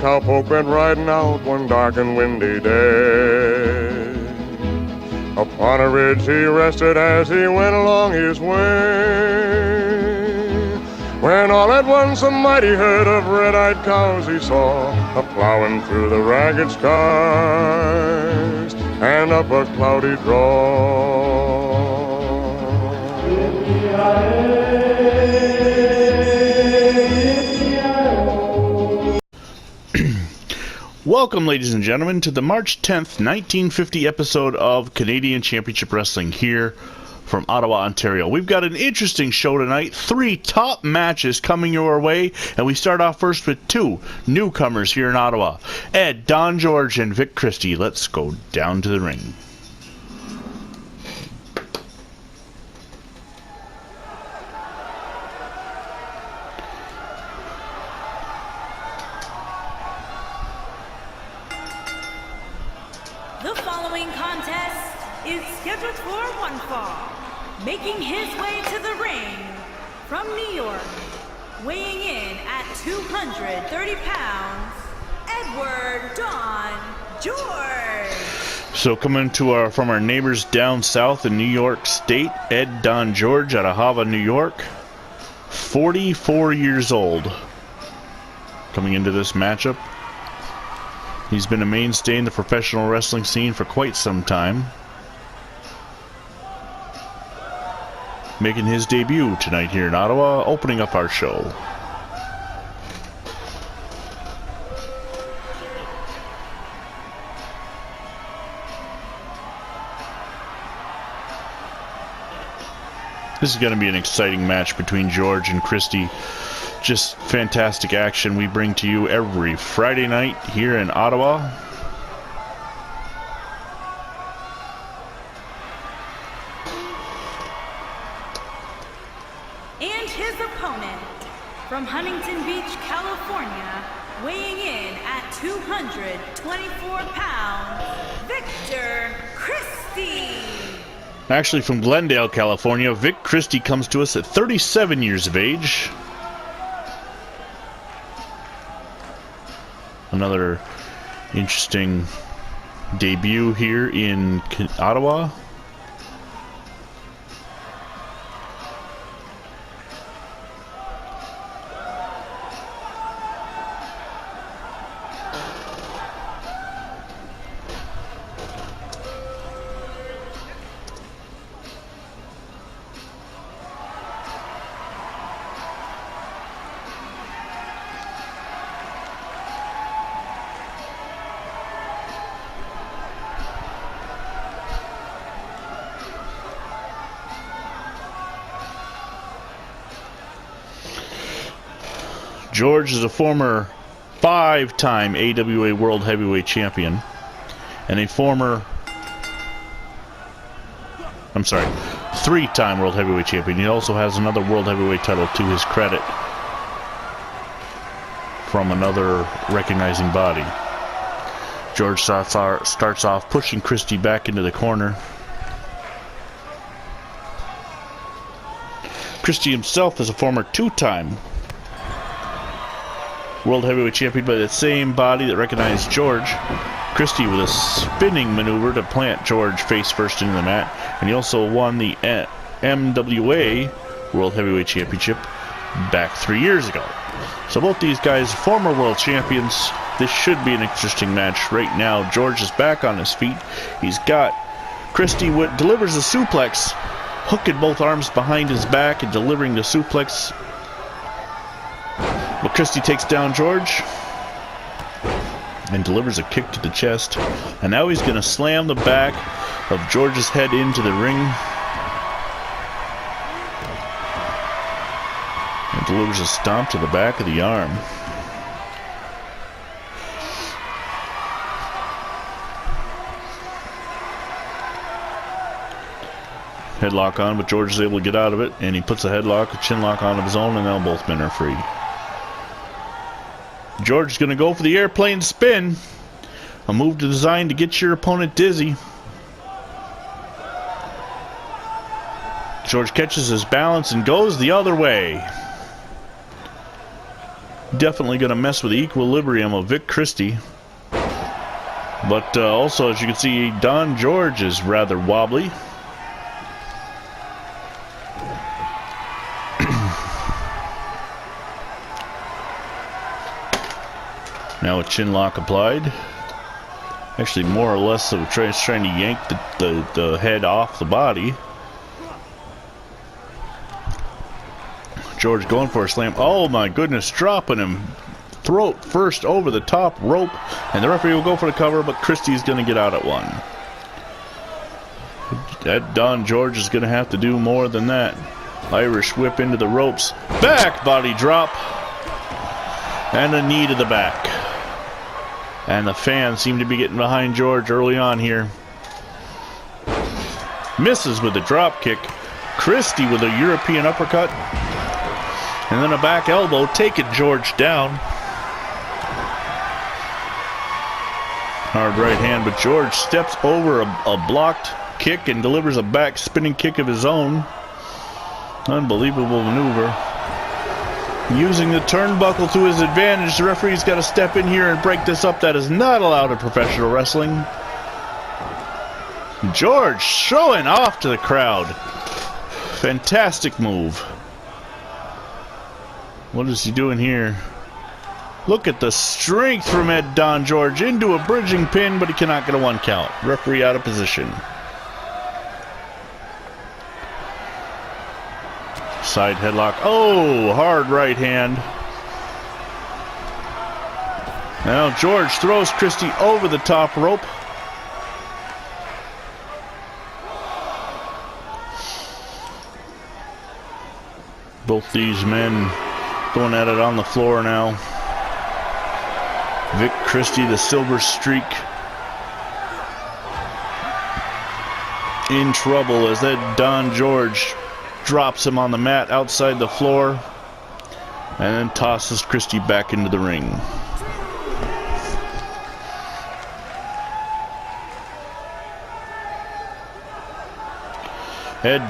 cowpoke went riding out one dark and windy day. Upon a ridge he rested as he went along his way, when all at once a mighty herd of red-eyed cows he saw, a-plowing through the ragged skies and up a cloudy draw. Welcome, ladies and gentlemen, to the March 10th, 1950 episode of Canadian Championship Wrestling here from Ottawa, Ontario. We've got an interesting show tonight, 3 top matches coming your way, and we start off first with 2 newcomers here in Ottawa, Ed, Don George, and Vic Christie. Let's go down to the ring. The following contest is scheduled for one fall. Making his way to the ring from New York, weighing in at 230 pounds, Edward Don George. So coming to from our neighbors down south in New York State, Ed Don George out of Hava, New York, 44 years old. Coming into this matchup, he's been a mainstay in the professional wrestling scene for quite some time. Making his debut tonight here in Ottawa, opening up our show. This is going to be an exciting match between George and Christie. Just fantastic action we bring to you every Friday night here in Ottawa. And his opponent from Huntington Beach, California, weighing in at 224 pounds, Victor Christie. Actually from Glendale, California, Vic Christie comes to us at 37 years of age. Another interesting debut here in Ottawa. George is a former 5-time AWA World Heavyweight Champion and a former, 3-time World Heavyweight Champion. He also has another World Heavyweight title to his credit from another recognizing body. George starts off pushing Christie back into the corner. Christie himself is a former 2-time World Heavyweight Champion by the same body that recognized George. Christie with a spinning maneuver to plant George face first into the mat. And he also won the MWA World Heavyweight Championship back 3 years ago. So both these guys, former world champions. This should be an interesting match. Right now, George is back on his feet. He's got Christie delivers the suplex, hooking both arms behind his back and delivering the suplex. But Christie takes down George and delivers a kick to the chest. And now he's going to slam the back of George's head into the ring. And delivers a stomp to the back of the arm. Headlock on, but George is able to get out of it. And he puts a headlock, a chin lock on of his own, and now both men are free. George is going to go for the airplane spin. A move designed to get your opponent dizzy. George catches his balance and goes the other way. Definitely going to mess with the equilibrium of Vic Christie. But also, as you can see, Don George is rather wobbly. Now a chin lock applied. Actually, more or less, so trying to yank the head off the body. George going for a slam. Oh my goodness, dropping him throat first over the top rope. And the referee will go for the cover, but Christie's going to get out at one. That Don George is going to have to do more than that. Irish whip into the ropes. Back body drop. And a knee to the back. And the fans seem to be getting behind George early on here. Misses with the drop kick. Christie with a European uppercut. And then a back elbow taking George down. Hard right hand, but George steps over a blocked kick and delivers a back spinning kick of his own. Unbelievable maneuver. Using the turnbuckle to his advantage, the referee's got to step in here and break this up. That is not allowed in professional wrestling. George showing off to the crowd. Fantastic move. What is he doing here? Look at the strength from Don George into a bridging pin, but he cannot get a 1 count. Referee out of position. Side headlock. Oh, hard right hand. Now George throws Christie over the top rope. Both these men going at it on the floor now. Vic Christie, the silver streak, in trouble as that Don George drops him on the mat outside the floor and then tosses Christie back into the ring.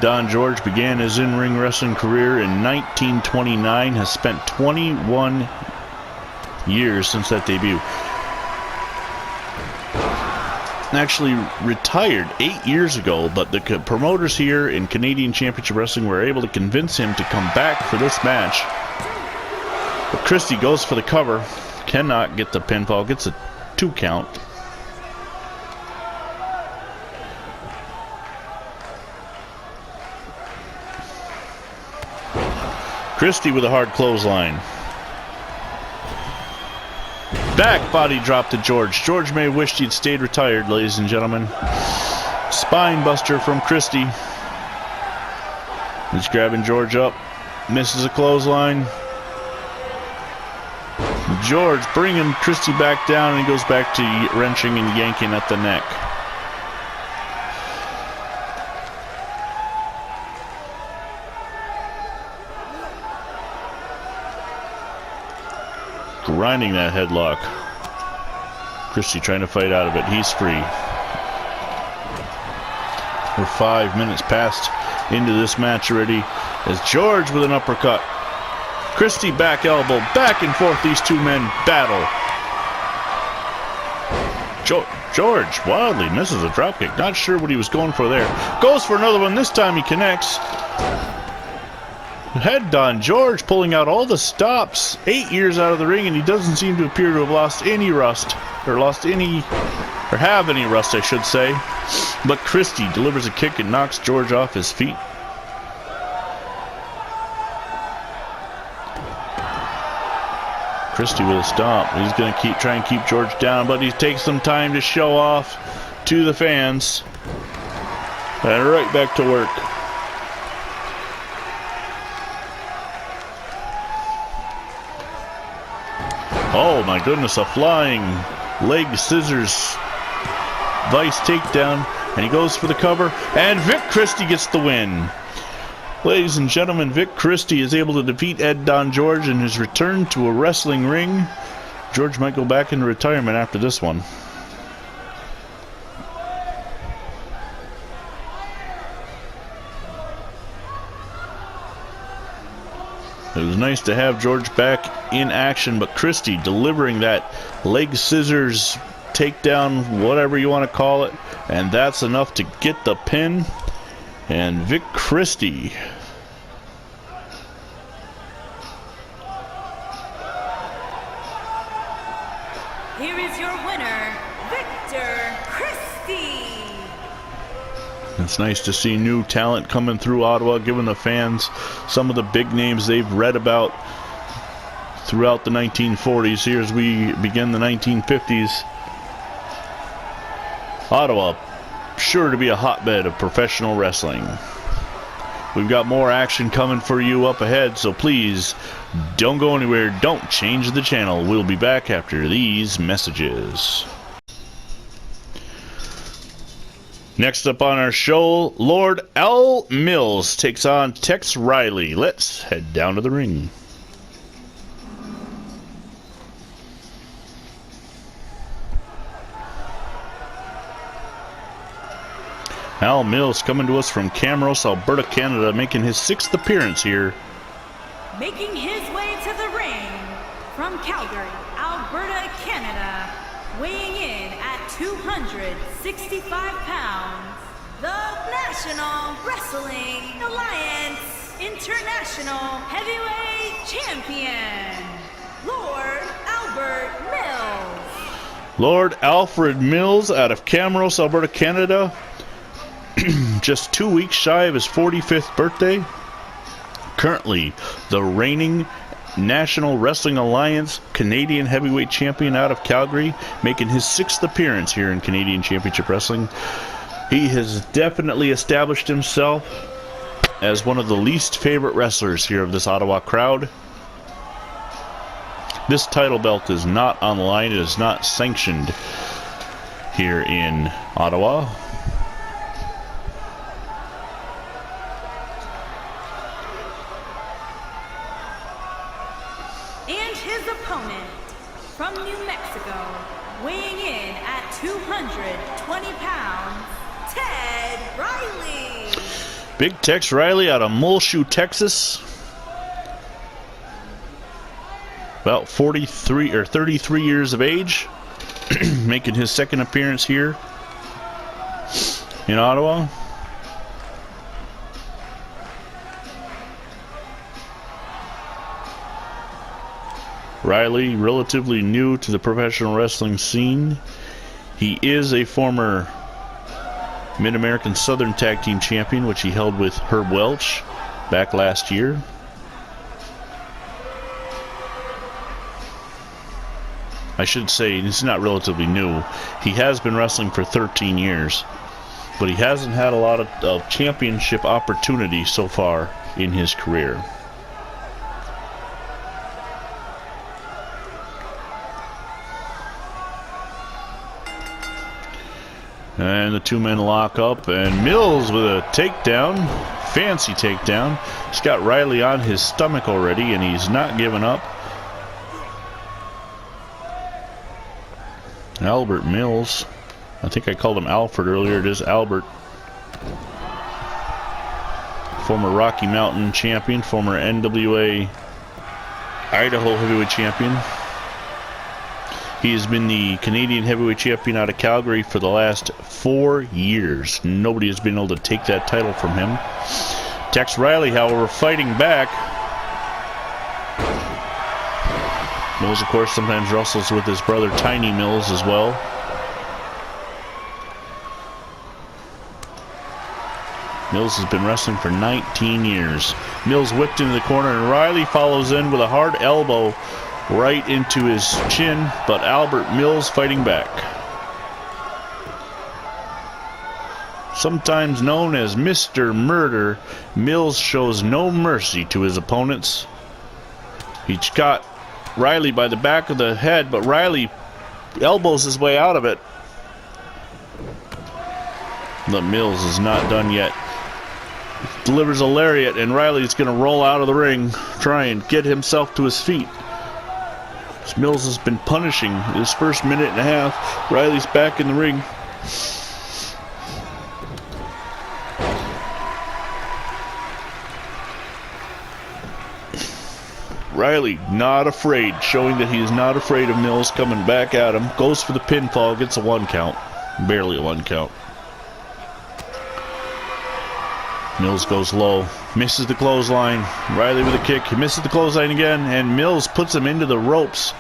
Don George began his in-ring wrestling career in 1929, has spent 21 years since that debut. Actually retired 8 years ago, but the promoters here in Canadian Championship Wrestling were able to convince him to come back for this match. But Christie goes for the cover, cannot get the pinfall, gets a 2 count. Christie with a hard clothesline. Back body drop to George. George may have wished he'd stayed retired, ladies and gentlemen. Spine buster from Christie. He's grabbing George up. Misses a clothesline. George bringing Christie back down, and he goes back to wrenching and yanking at the neck. Grinding that headlock. Christie trying to fight out of it. He's free. We're 5 minutes past into this match already as George with an uppercut. Christie back elbow. Back and forth these two men battle. George wildly misses a dropkick. Not sure what he was going for there. Goes for another one. This time he connects. Don George pulling out all the stops. 8 years out of the ring, and he doesn't seem to appear to have lost any rust. Or have any rust, I should say. But Christie delivers a kick and knocks George off his feet. Christie with a stomp. He's going to try and keep George down, but he takes some time to show off to the fans. And right back to work. Oh my goodness, a flying leg scissors vice takedown, and he goes for the cover, and Vic Christie gets the win. Ladies and gentlemen, Vic Christie is able to defeat Don George in his return to a wrestling ring. George might go back into retirement after this one. It was nice to have George back in action, but Christie delivering that leg scissors takedown, whatever you want to call it, and that's enough to get the pin. And Vic Christie here is your winner, Victor Christie. It's nice to see new talent coming through Ottawa, giving the fans some of the big names they've read about throughout the 1940s. Here as we begin the 1950s. Ottawa, sure to be a hotbed of professional wrestling. We've got more action coming for you up ahead, so please don't go anywhere. Don't change the channel. We'll be back after these messages. Next up on our show, Lord Al Mills takes on Tex Riley. Let's head down to the ring. Al Mills coming to us from Camrose, Alberta, Canada, making his 6th appearance here. Making his way to the ring from Calgary, Alberta, Canada, weighing in at 265 pounds, the National Wrestling Alliance International Heavyweight Champion, Lord Albert Mills. Lord Alfred Mills out of Camrose, Alberta, Canada. Just 2 weeks shy of his 45th birthday. Currently the reigning National Wrestling Alliance Canadian Heavyweight Champion out of Calgary, making his 6th appearance here in Canadian Championship Wrestling. He has definitely established himself as one of the least favorite wrestlers here of this Ottawa crowd. This title belt is not on the line. It is not sanctioned here in Ottawa. And his opponent from New Mexico, weighing in at 220 pounds, Ted Riley. Big Tex Riley out of Muleshoe, Texas. About 43 or 33 years of age, making his 2nd appearance here in Ottawa. Riley, relatively new to the professional wrestling scene. He is a former Mid-American Southern Tag Team Champion, which he held with Herb Welch back last year. I should say, he's not relatively new. He has been wrestling for 13 years, but he hasn't had a lot of championship opportunities so far in his career. And the two men lock up, and Mills with a takedown, fancy takedown. He's got Riley on his stomach already, and he's not giving up. Albert Mills, I think I called him Alfred earlier, it is Albert. Former Rocky Mountain champion, former NWA Idaho heavyweight champion. He has been the Canadian heavyweight champion out of Calgary for the last 4 years. Nobody has been able to take that title from him. Tex Riley, however, fighting back. Mills, of course, sometimes wrestles with his brother Tiny Mills as well. Mills has been wrestling for 19 years. Mills whipped into the corner, and Riley follows in with a hard elbow right into his chin, but Albert Mills fighting back. Sometimes known as Mr. Murder, Mills shows no mercy to his opponents. He's got Riley by the back of the head, but Riley elbows his way out of it. But Mills is not done yet. Delivers a lariat, and Riley's going to roll out of the ring, try and get himself to his feet. Mills has been punishing his first minute and a half. Riley's back in the ring. Riley not afraid, showing that he is not afraid of Mills coming back at him. Goes for the pinfall, gets a 1 count. Barely a 1 count. Mills goes low, misses the clothesline. Riley with a kick, he misses the clothesline again, and Mills puts him into the ropes.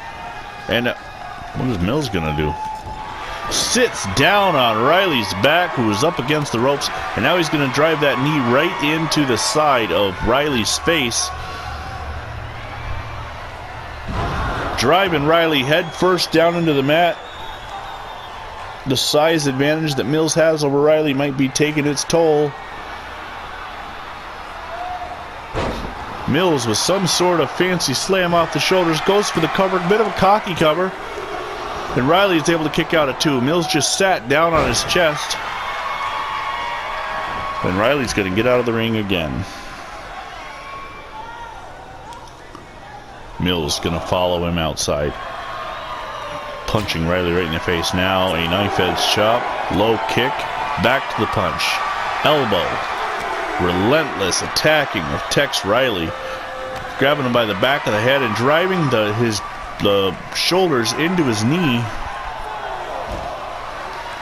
And what is Mills gonna do? Sits down on Riley's back, who is up against the ropes, and now he's gonna drive that knee right into the side of Riley's face. Driving Riley head first down into the mat. The size advantage that Mills has over Riley might be taking its toll. Mills with some sort of fancy slam off the shoulders, goes for the cover, bit of a cocky cover. And Riley is able to kick out at 2. Mills just sat down on his chest. And Riley's going to get out of the ring again. Mills going to follow him outside. Punching Riley right in the face. Now a knife edge chop. Low kick. Back to the punch. Elbow. Relentless attacking of Tex Riley. Grabbing him by the back of the head and driving his shoulders into his knee.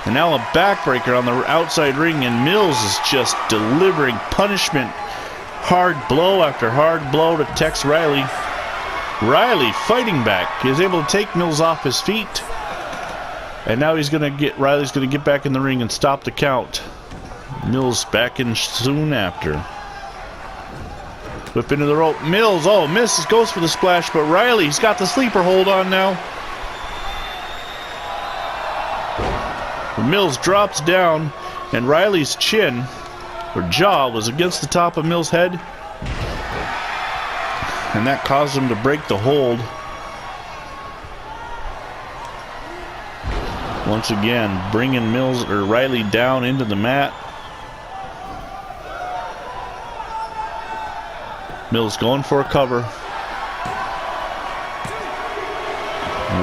And now a backbreaker on the outside ring, and Mills is just delivering punishment. Hard blow after hard blow to Tex Riley. Riley fighting back. He is able to take Mills off his feet. And now Riley's gonna get back in the ring and stop the count. Mills back in soon after. Whip into the rope. Mills, misses, goes for the splash, but Riley's got the sleeper hold on now. Mills drops down, and Riley's chin, or jaw, was against the top of Mills' head. And that caused him to break the hold. Once again, bringing Riley down into the mat. Mills going for a cover.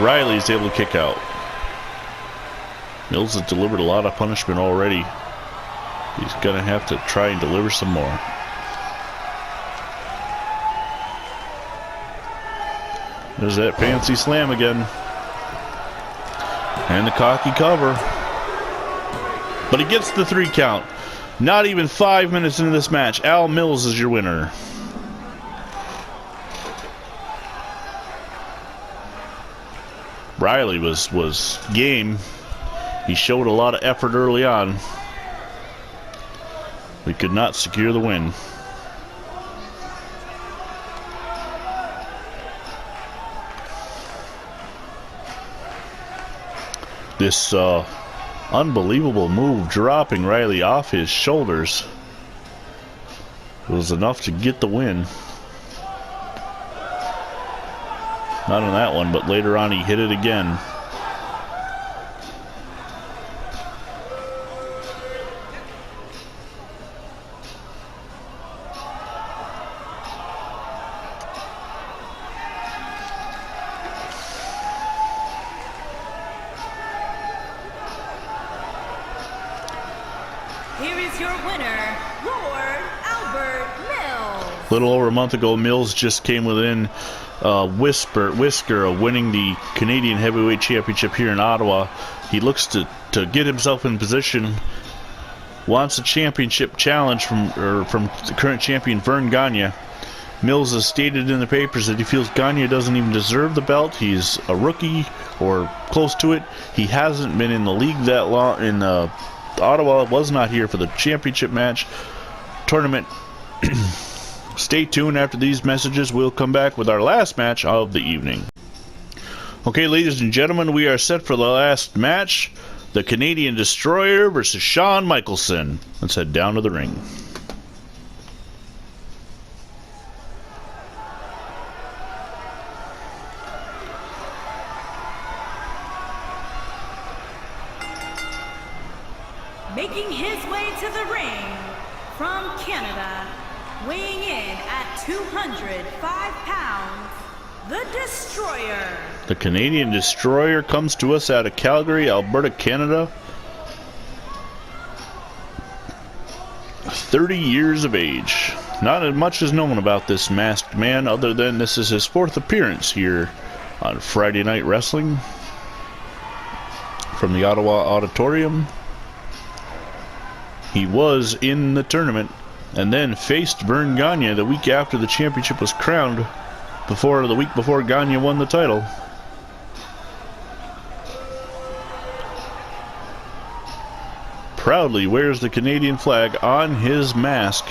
Riley's able to kick out. Mills has delivered a lot of punishment already. He's going to have to try and deliver some more. There's that fancy slam again. And the cocky cover. But he gets the 3 count. Not even 5 minutes into this match. Al Mills is your winner. Riley was game. He showed a lot of effort early on. We could not secure the win. This unbelievable move, dropping Riley off his shoulders, was enough to get the win. Not on that one, but later on he hit it again. Here is your winner, Lord Albert Mills. A little over a month ago, Mills just came within whisker of winning the Canadian Heavyweight Championship here in Ottawa. He looks to get himself in position. Wants a championship challenge from the current champion Vern Gagne. Mills has stated in the papers that he feels Gagne doesn't even deserve the belt. He's a rookie or close to it. He hasn't been in the league that long. In Ottawa, was not here for the championship match tournament. Stay tuned. After these messages, we'll come back with our last match of the evening. Okay, ladies and gentlemen, we are set for the last match. The Canadian Destroyer versus Shawn Michaelson. Let's head down to the ring. Making his way to the ring from Canada, weighing in at 205 pounds, the Destroyer. The Canadian Destroyer comes to us out of Calgary, Alberta, Canada. 30 years of age. Not as much is known about this masked man other than this is his 4th appearance here on Friday Night Wrestling from the Ottawa Auditorium. He was in the tournament and then faced Vern Gagne the week after the championship was crowned, the week before Gagne won the title. Proudly wears the Canadian flag on his mask.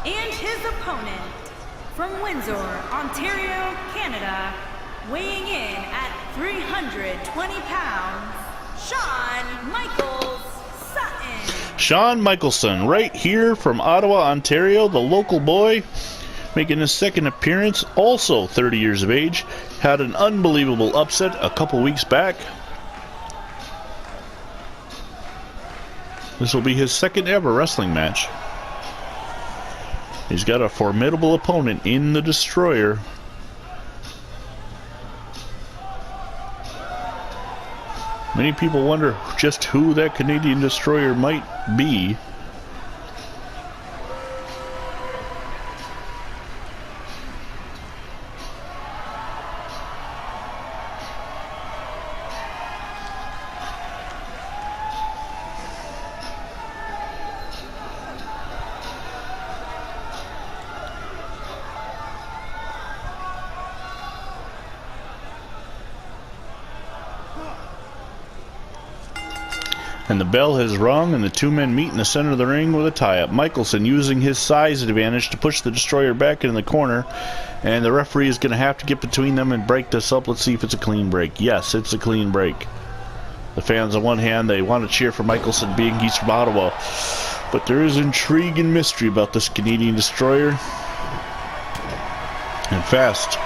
And his opponent, from Windsor, Ontario, Canada, weighing in at 320 pounds, Shawn Michaels Sutton. Shawn Michelson, right here from Ottawa, Ontario, the local boy, making his 2nd appearance, also 30 years of age, had an unbelievable upset a couple weeks back. This will be his 2nd ever wrestling match. He's got a formidable opponent in the Destroyer. Many people wonder just who that Canadian Destroyer might be. And the bell has rung, and the two men meet in the center of the ring with a tie-up. Michelson using his size advantage to push the Destroyer back in the corner, and the referee is going to have to get between them and break this up. Let's see if it's a clean break. Yes, it's a clean break. The fans on one hand, they want to cheer for Michelson being he's from Ottawa, but there is intrigue and mystery about this Canadian Destroyer. And fast,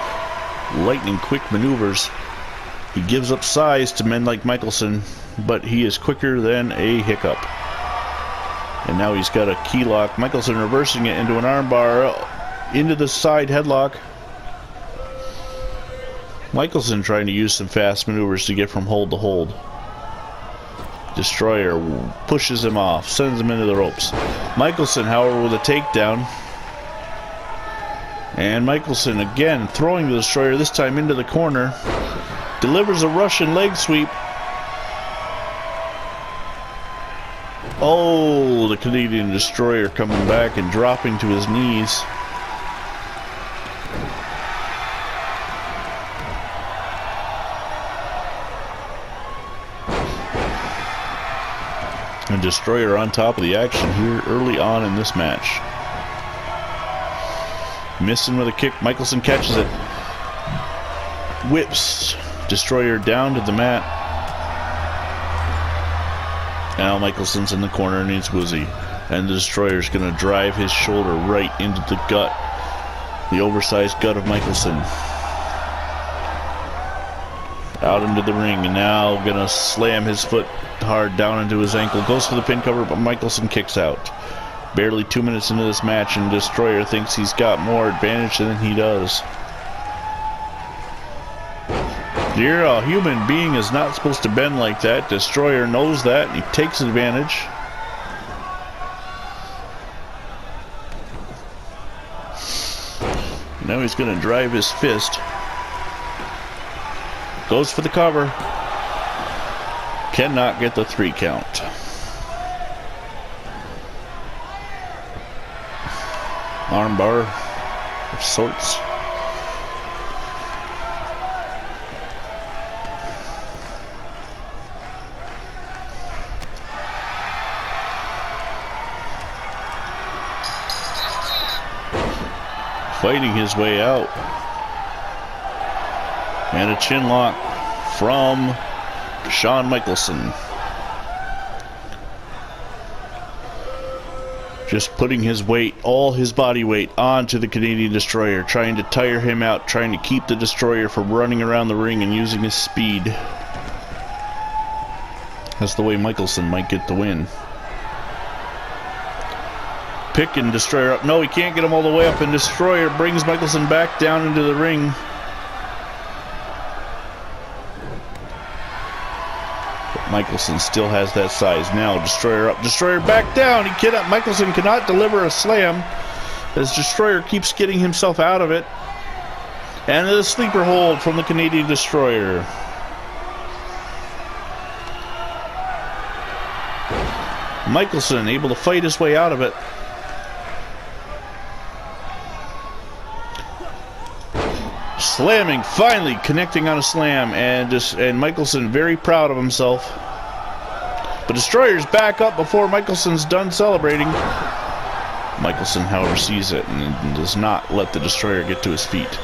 lightning quick maneuvers. He gives up size to men like Michelson, but he is quicker than a hiccup. And now he's got a key lock. Michelson reversing it into an armbar, into the side headlock. Michelson trying to use some fast maneuvers to get from hold to hold. Destroyer pushes him off, sends him into the ropes. Michelson, however, with a takedown. And Michelson again throwing the Destroyer, this time into the corner. Delivers a Russian leg sweep. Oh, the Canadian Destroyer coming back and dropping to his knees. And Destroyer on top of the action here early on in this match. Missing with a kick. Michelson catches it. Whips Destroyer down to the mat. Now Michelson's in the corner and he's woozy. And the Destroyer's going to drive his shoulder right into the gut. The oversized gut of Michelson. Out into the ring, and now going to slam his foot hard down into his ankle. Goes for the pin cover, but Michelson kicks out. Barely 2 minutes into this match, and Destroyer thinks he's got more advantage than he does. You're a human being is not supposed to bend like that. Destroyer knows that, and he takes advantage. Now he's going to drive his fist. Goes for the cover. Cannot get the 3 count. Armbar of sorts. Fighting his way out. And a chin lock from Shawn Michelson. Just putting his weight, all his body weight, onto the Canadian Destroyer, trying to tire him out, trying to keep the Destroyer from running around the ring and using his speed. That's the way Michelson might get the win. picking Destroyer up. No, he can't get him all the way up, and Destroyer brings Michelson back down into the ring. But Michelson still has that size. Now Destroyer up, Destroyer back down. Michelson cannot deliver a slam as Destroyer keeps getting himself out of it. And the sleeper hold from the Canadian Destroyer. Michelson able to fight his way out of it. Slamming, finally connecting on a slam, and Michelson very proud of himself. But Destroyer's back up before Michelson's done celebrating. Michelson, however, sees it and does not let the Destroyer get to his feet.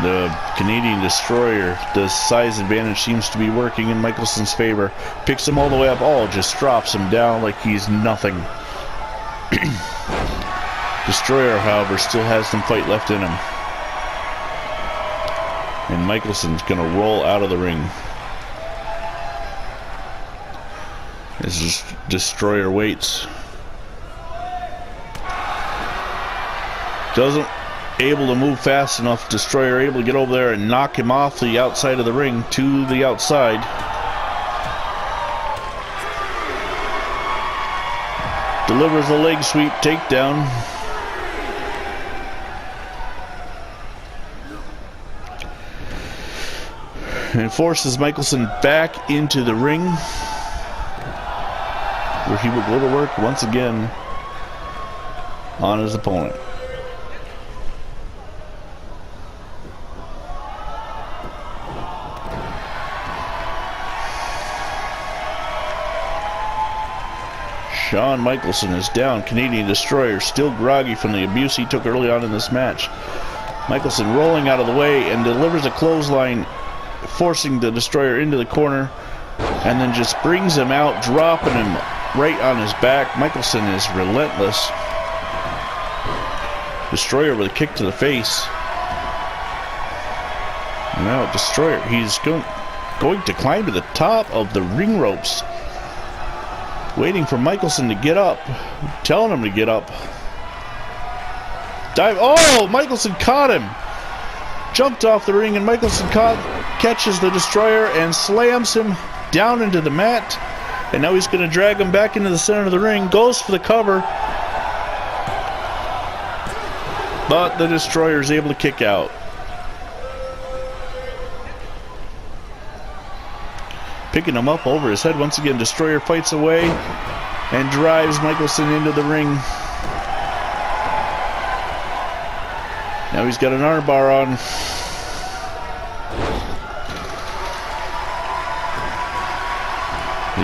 The Canadian Destroyer, the size advantage seems to be working in Michelson's favor. Picks him all the way up. Oh, just drops him down like he's nothing. Destroyer, however, still has some fight left in him. And Michelson's going to roll out of the ring. As Destroyer waits. Doesn't able to move fast enough. Destroyer able to get over there and knock him off the outside of the ring to the outside. Delivers a leg sweep takedown. And forces Michelson back into the ring, where he will go to work once again on his opponent. Shawn Michelson is down. Canadian Destroyer still groggy from the abuse he took early on in this match. Michelson rolling out of the way and delivers a clothesline, forcing the Destroyer into the corner, and then just brings him out, dropping him right on his back. Michelson is relentless. Destroyer with a kick to the face. Now Destroyer, he's going to climb to the top of the ring ropes, waiting for Michelson to get up, telling him to get up. Dive. Oh, Michelson caught him. Jumped off the ring, and Michelson catches the Destroyer and slams him down into the mat. And now he's going to drag him back into the center of the ring. Goes for the cover. But the Destroyer is able to kick out. Picking him up over his head once again. Destroyer fights away and drives Michelson into the ring. Now he's got an armbar on.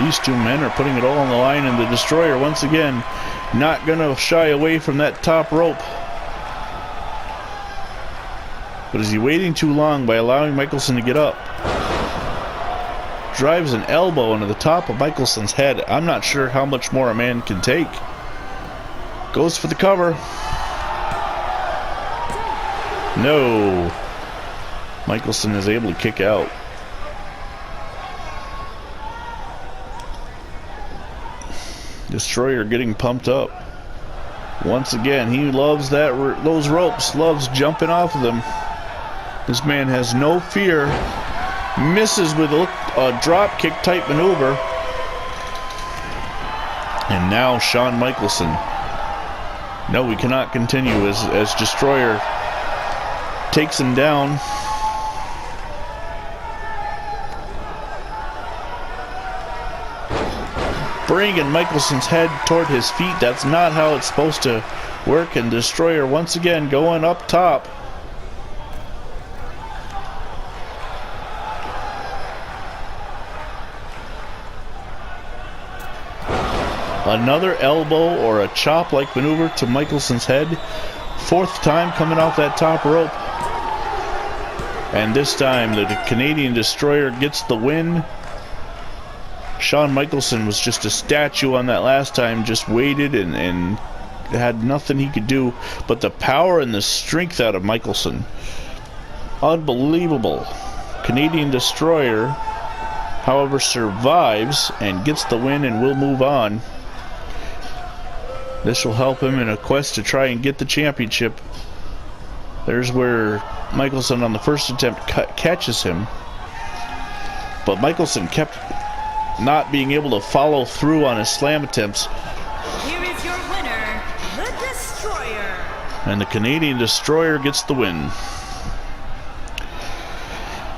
These two men are putting it all on the line, and the Destroyer once again not going to shy away from that top rope. But is he waiting too long by allowing Michelson to get up? Drives an elbow into the top of Michelson's head. I'm not sure how much more a man can take. Goes for the cover. No. Michelson is able to kick out. Destroyer getting pumped up. Once again, he loves those ropes, loves jumping off of them. This man has no fear. Misses with a drop kick type maneuver. And now Shawn Michelson. No, we cannot continue as Destroyer takes him down. Bringing Michelson's head toward his feet. That's not how it's supposed to work. And Destroyer once again going up top. Another elbow or a chop-like maneuver to Michelson's head. Fourth time coming off that top rope. And this time the Canadian Destroyer gets the win. Shawn Michelson was just a statue on that last time, just waited and had nothing he could do. But the power and the strength out of Michelson, unbelievable. Canadian Destroyer however, survives and gets the win and will move on. This will help him in a quest to try and get the championship. There's where Michelson on the first attempt catches him. But Michelson kept not being able to follow through on his slam attempts. Here is your winner, the Destroyer. And the Canadian Destroyer gets the win.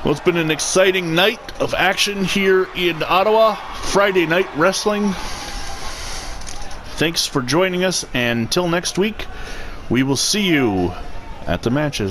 Well, it's been an exciting night of action here in Ottawa. Friday Night Wrestling. Thanks for joining us, and until next week, we will see you at the matches.